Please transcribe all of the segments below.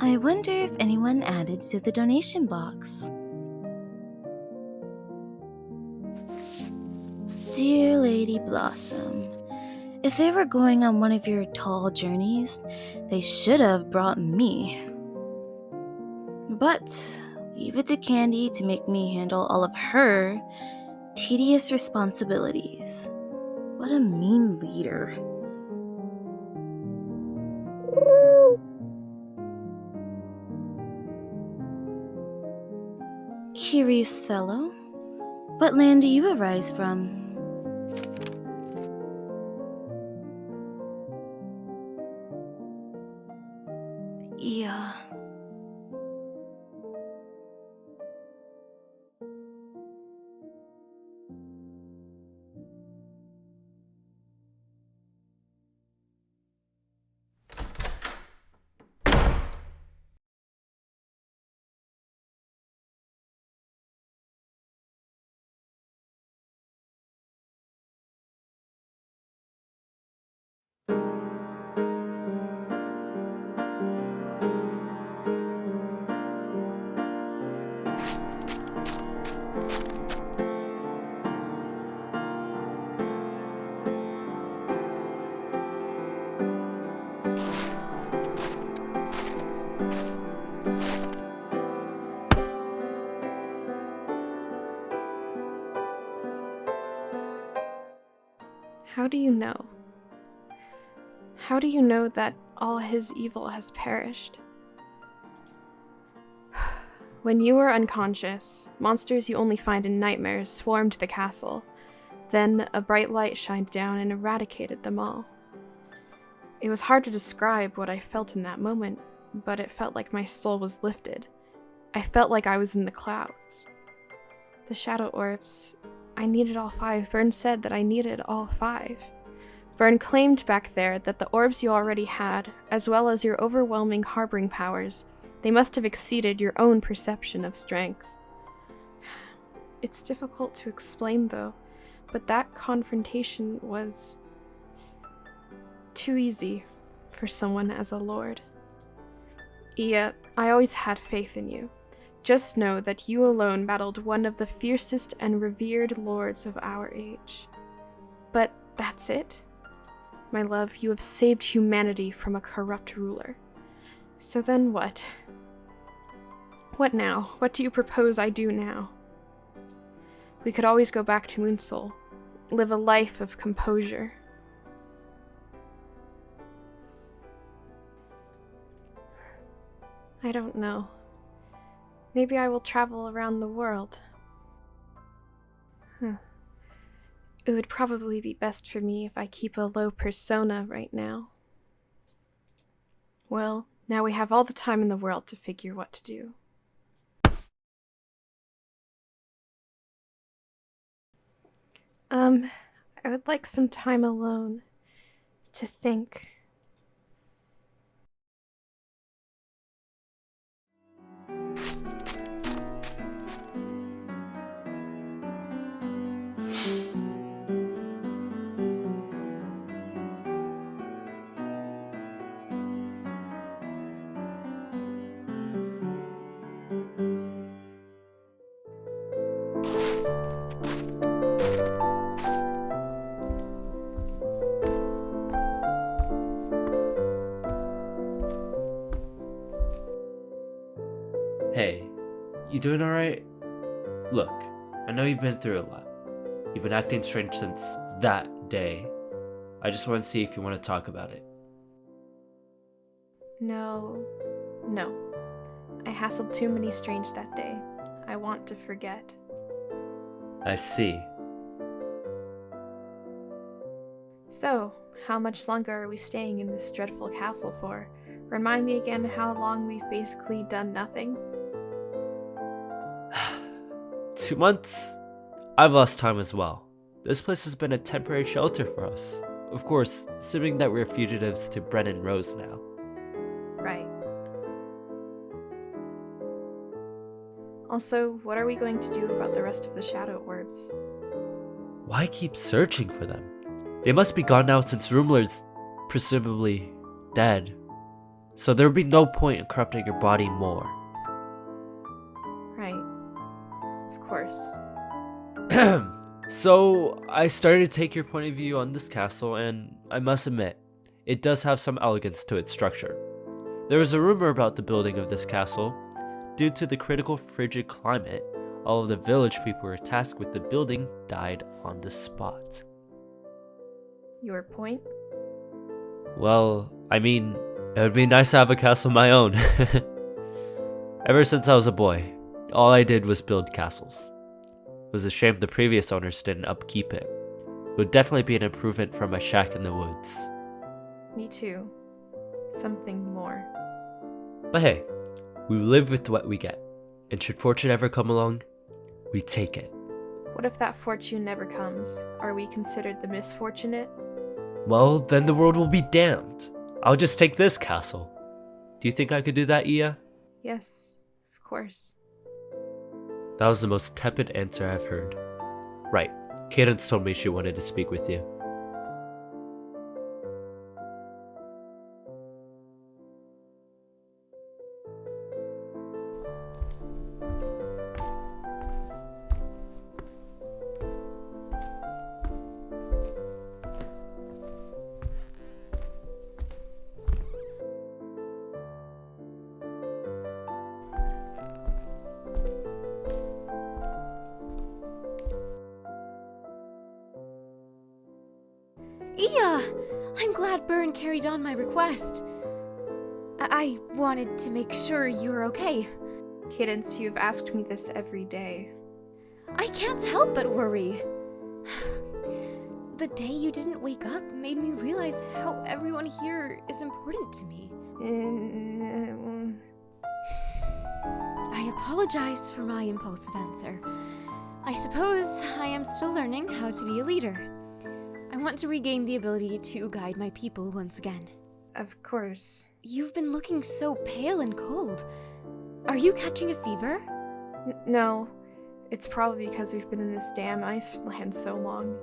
I wonder if anyone added to the donation box. Dear Lady Blossom, if they were going on one of your tall journeys, they should have brought me. But leave it to Candy to make me handle all of her tedious responsibilities. What a mean leader. Curious fellow, what land do you arise from? Yeah. How do you know? How do you know that all his evil has perished? When you were unconscious, monsters you only find in nightmares swarmed the castle. Then a bright light shined down and eradicated them all. It was hard to describe what I felt in that moment, but it felt like my soul was lifted. I felt like I was in the clouds. The shadow orbs, I needed all 5. Burne said that I needed all 5. Burne claimed back there that the orbs you already had, as well as your overwhelming harboring powers, they must have exceeded your own perception of strength. It's difficult to explain though, but that confrontation was too easy for someone as a lord. Iya, I always had faith in you. Just know that you alone battled one of the fiercest and revered lords of our age. But that's it? My love, you have saved humanity from a corrupt ruler. So then what? What now? What do you propose I do now? We could always go back to MoonSoul, live a life of composure. I don't know. Maybe I will travel around the world. It would probably be best for me if I keep a low persona right now. Well, now we have all the time in the world to figure what to do. I would like some time alone to think. Hey, you doing alright? Look, I know you've been through a lot. You've been acting strange since that day. I just want to see if you want to talk about it. No. I hassled too many strange that day. I want to forget. I see. So, how much longer are we staying in this dreadful castle for? Remind me again how long we've basically done nothing. 2 months? I've lost time as well. This place has been a temporary shelter for us. Of course, assuming that we're fugitives to Burne and Rose now. Right. Also, what are we going to do about the rest of the shadow orbs? Why keep searching for them? They must be gone now since Rumlar's presumably dead. So there would be no point in corrupting your body more. Right. Of course. So I started to take your point of view on this castle, and I must admit, it does have some elegance to its structure. There was a rumor about the building of this castle. Due to the critical frigid climate, all of the village people who were tasked with the building died on the spot. Your point? Well, I mean, it would be nice to have a castle of my own. Ever since I was a boy, all I did was build castles. It was a shame the previous owners didn't upkeep it. It would definitely be an improvement from my shack in the woods. Me too. Something more. But hey, we live with what we get, and should fortune ever come along, we take it. What if that fortune never comes? Are we considered the misfortunate? Well, then the world will be damned. I'll just take this castle. Do you think I could do that, Iya? Yes, of course. That was the most tepid answer I've heard. Right, Cadence told me she wanted to speak with you. Iya! I'm glad Burne carried on my request. I wanted to make sure you were okay. Cadence, you've asked me this every day. I can't help but worry. The day you didn't wake up made me realize how everyone here is important to me. I apologize for my impulsive answer. I suppose I am still learning how to be a leader. I want to regain the ability to guide my people once again. Of course. You've been looking so pale and cold. Are you catching a fever? No. It's probably because we've been in this damn ice land so long.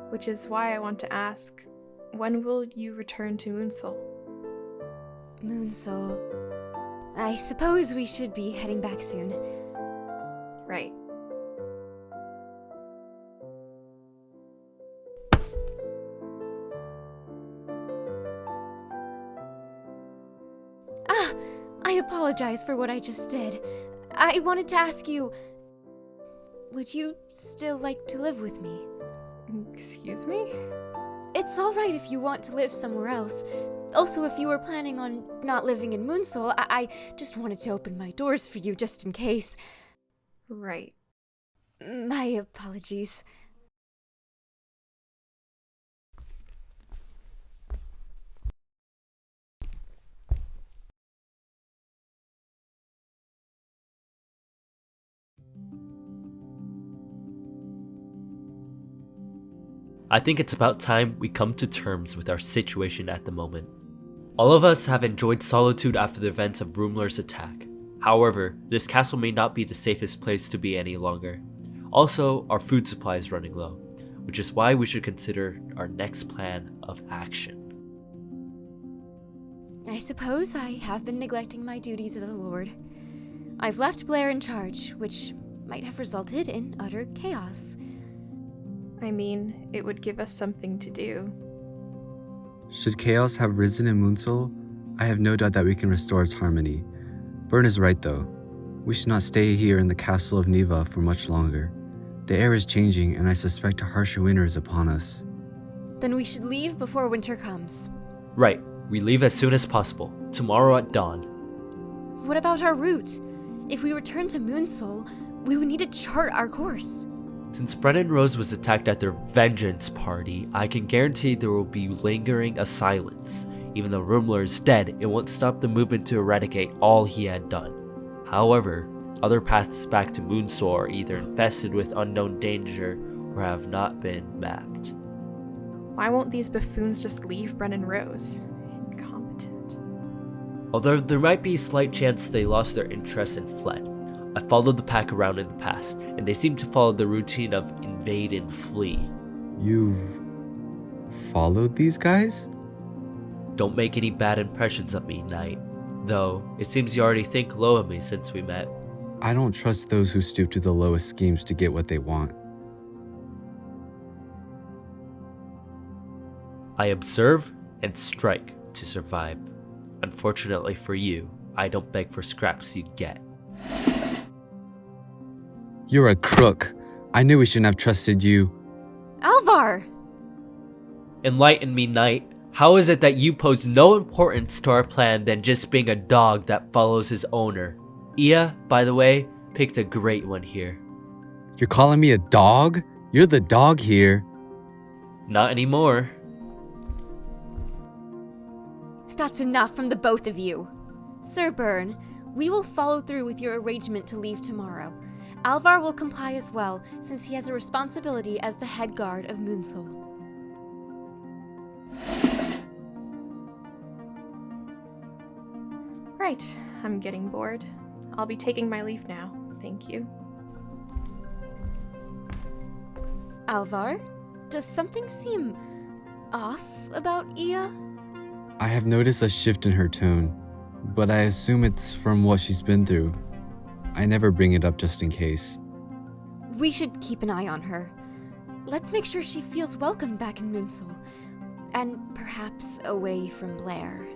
Which is why I want to ask, when will you return to MoonSoul? MoonSoul. I suppose we should be heading back soon. Right. I apologize for what I just did. I wanted to ask you, would you still like to live with me? Excuse me? It's alright if you want to live somewhere else. Also, if you were planning on not living in MoonSoul, I just wanted to open my doors for you just in case. Right. My apologies. I think it's about time we come to terms with our situation at the moment. All of us have enjoyed solitude after the events of Rumlar's attack. However, this castle may not be the safest place to be any longer. Also, our food supply is running low, which is why we should consider our next plan of action. I suppose I have been neglecting my duties as a lord. I've left Blaire in charge, which might have resulted in utter chaos. I mean, it would give us something to do. Should chaos have risen in MoonSoul, I have no doubt that we can restore its harmony. Burne is right though. We should not stay here in the castle of Neva for much longer. The air is changing, and I suspect a harsher winter is upon us. Then we should leave before winter comes. Right, we leave as soon as possible, tomorrow at dawn. What about our route? If we return to MoonSoul, we would need to chart our course. Since Brennan Rose was attacked at their vengeance party, I can guarantee there will be lingering a silence. Even though Rumlar is dead, it won't stop the movement to eradicate all he had done. However, other paths back to MoonSoul are either infested with unknown danger or have not been mapped. Why won't these buffoons just leave Brennan Rose? Incompetent. Although there might be a slight chance they lost their interest and fled. I followed the pack around in the past, and they seem to follow the routine of invade and flee. You've followed these guys? Don't make any bad impressions of me, Knight. Though, it seems you already think low of me since we met. I don't trust those who stoop to the lowest schemes to get what they want. I observe and strike to survive. Unfortunately for you, I don't beg for scraps you'd get. You're a crook. I knew we shouldn't have trusted you. Alvar! Enlighten me, Knight. How is it that you pose no importance to our plan than just being a dog that follows his owner? Iya, by the way, picked a great one here. You're calling me a dog? You're the dog here. Not anymore. That's enough from the both of you. Sir Burne, we will follow through with your arrangement to leave tomorrow. Alvar will comply as well, since he has a responsibility as the head guard of MoonSoul. Right, I'm getting bored. I'll be taking my leave now. Thank you. Alvar, does something seem off about Iya? I have noticed a shift in her tone, but I assume it's from what she's been through. I never bring it up just in case. We should keep an eye on her. Let's make sure she feels welcome back in MoonSoul, and perhaps away from Blaire.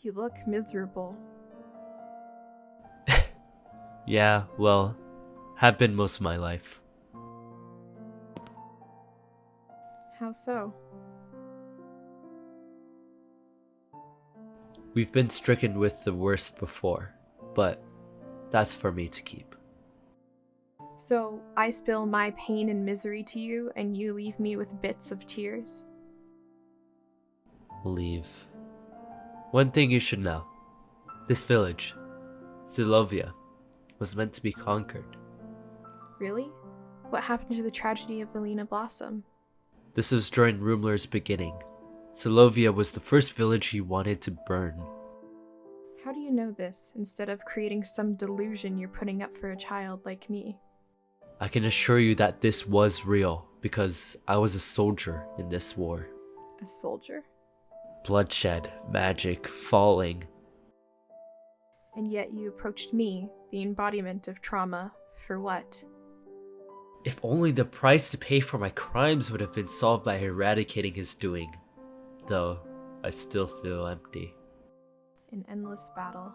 You look miserable. Yeah, well, have been most of my life. How so? We've been stricken with the worst before, but that's for me to keep. So, I spill my pain and misery to you, and you leave me with bits of tears? Leave. One thing you should know. This village, Zilovia, was meant to be conquered. Really? What happened to the tragedy of Valina Blossom? This was during Rumlar's beginning. Zilovia was the first village he wanted to burn. How do you know this, instead of creating some delusion you're putting up for a child like me? I can assure you that this was real, because I was a soldier in this war. A soldier? Bloodshed, magic, falling. And yet you approached me, the embodiment of trauma, for what? If only the price to pay for my crimes would have been solved by eradicating his doing. Though, I still feel empty. An endless battle.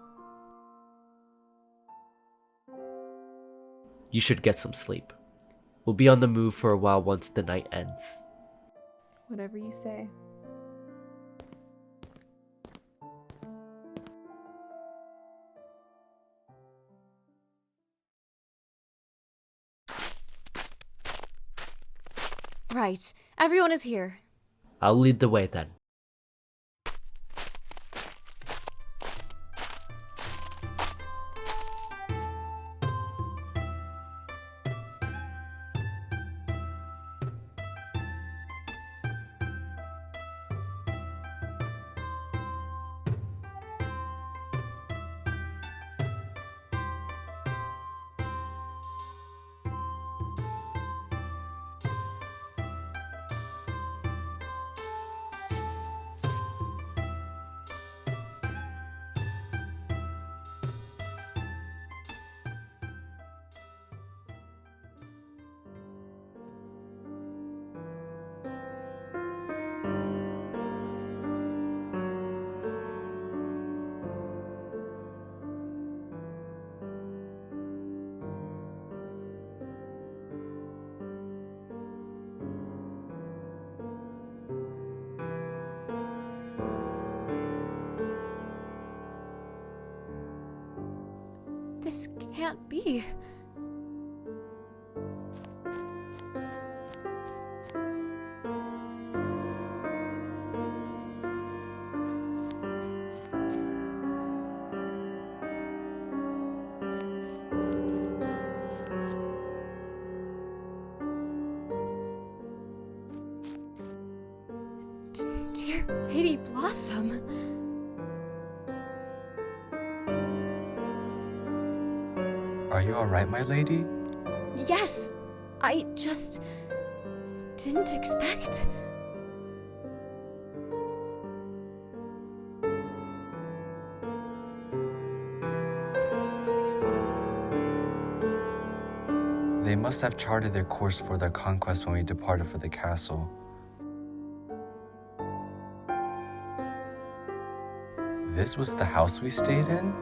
You should get some sleep. We'll be on the move for a while once the night ends. Whatever you say. Right, everyone is here. I'll lead the way then. can't be. Dear Lady Blossom. Are you alright, my lady? Yes, I just didn't expect. They must have charted their course for their conquest when we departed for the castle. This was the house we stayed in?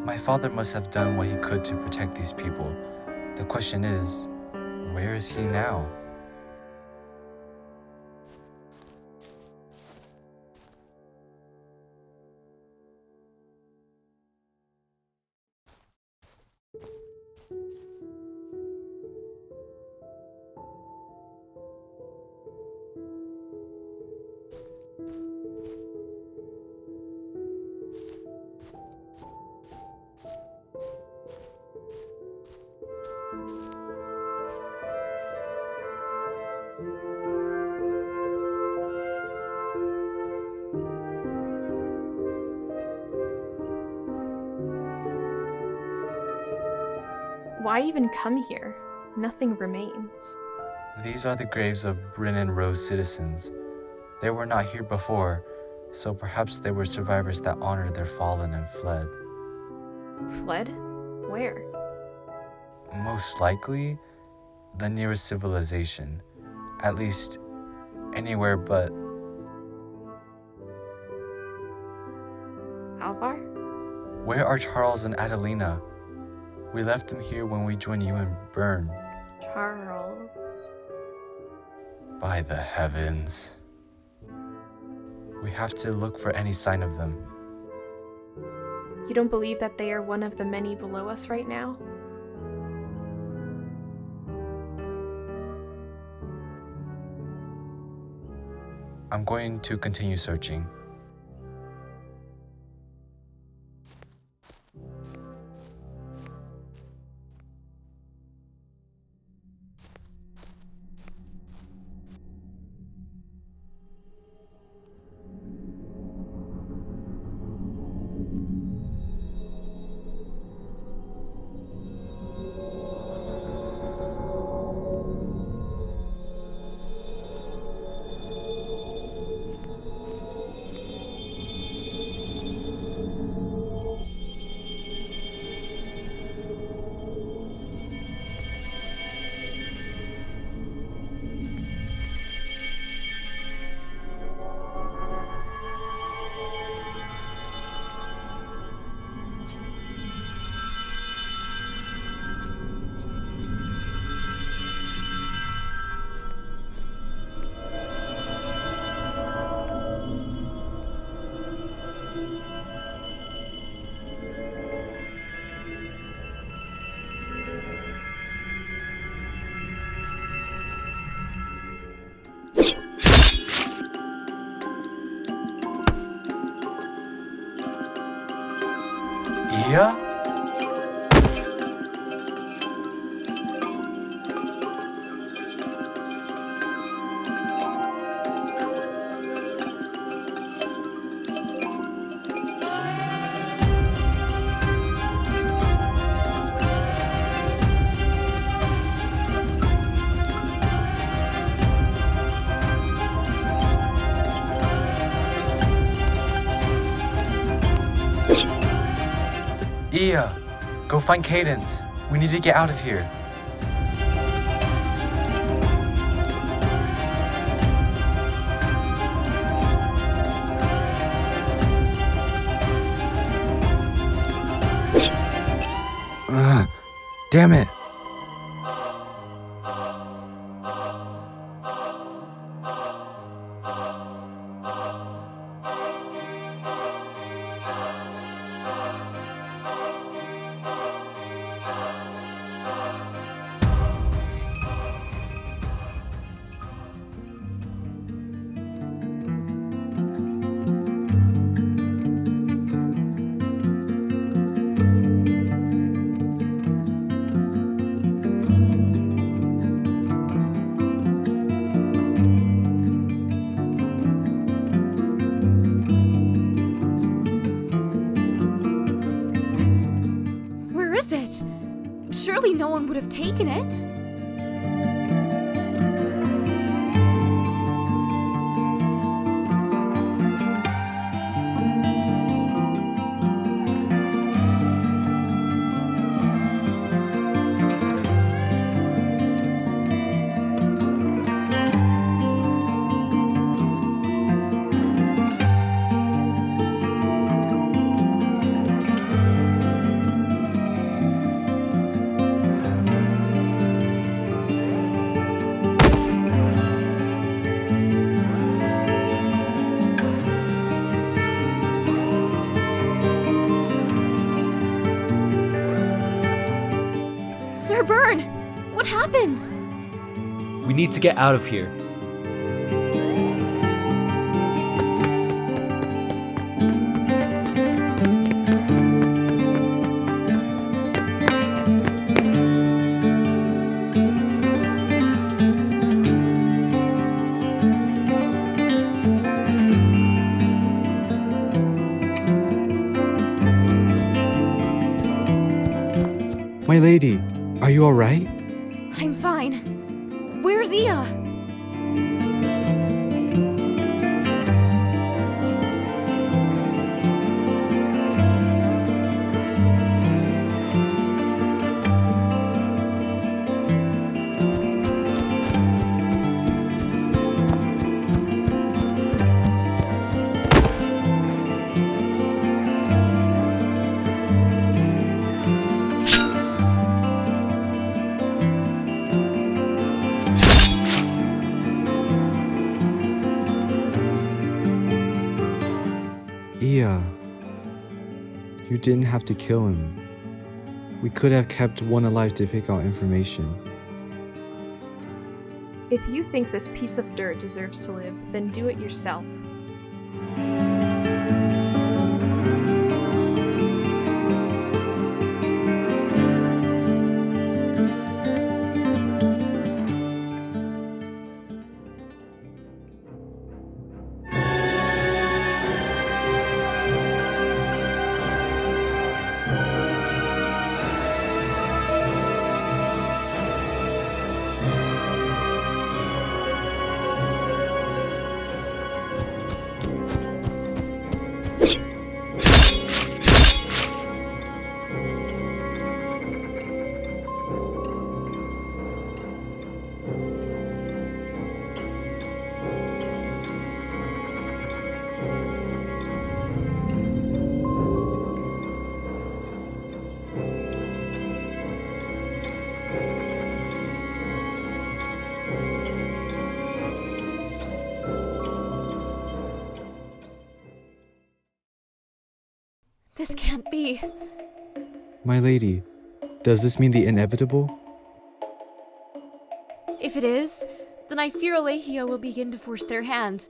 My father must have done what he could to protect these people. The question is, where is he now? Why even come here? Nothing remains. These are the graves of Brennan Rose citizens. They were not here before, so perhaps they were survivors that honored their fallen and fled. Fled? Where? Most likely, the nearest civilization. At least, anywhere but... Alvar? Where are Charles and Adelina? We left them here when we joined you in Burne. Charles. By the heavens. We have to look for any sign of them. You don't believe that they are one of the many below us right now? I'm going to continue searching. Iya? Iya, go find Cadence. We need to get out of here. Damn it. have taken it. Sir Burne! What happened? We need to get out of here. My lady, are you alright? I'm fine. Where's Iya? Iya, you didn't have to kill him. We could have kept one alive to pick out information. If you think this piece of dirt deserves to live, then do it yourself. This can't be. My lady, does this mean the inevitable? If it is, then I fear Alehio will begin to force their hand.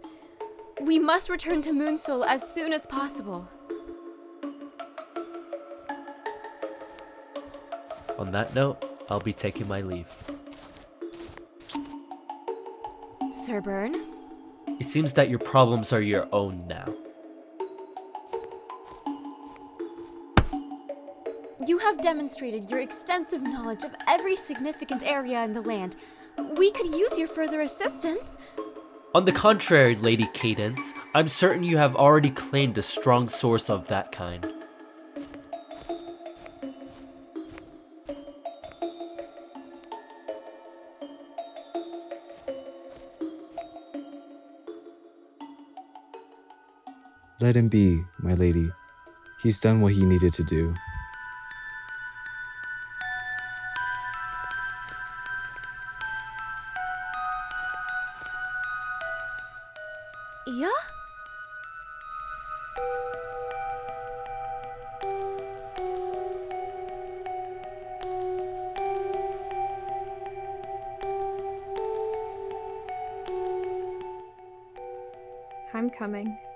We must return to MoonSoul as soon as possible. On that note, I'll be taking my leave. Sir Burne? It seems that your problems are your own now. You have demonstrated your extensive knowledge of every significant area in the land. We could use your further assistance. On the contrary, Lady Cadence, I'm certain you have already claimed a strong source of that kind. Let him be, my lady. He's done what he needed to do. Iya? I'm coming.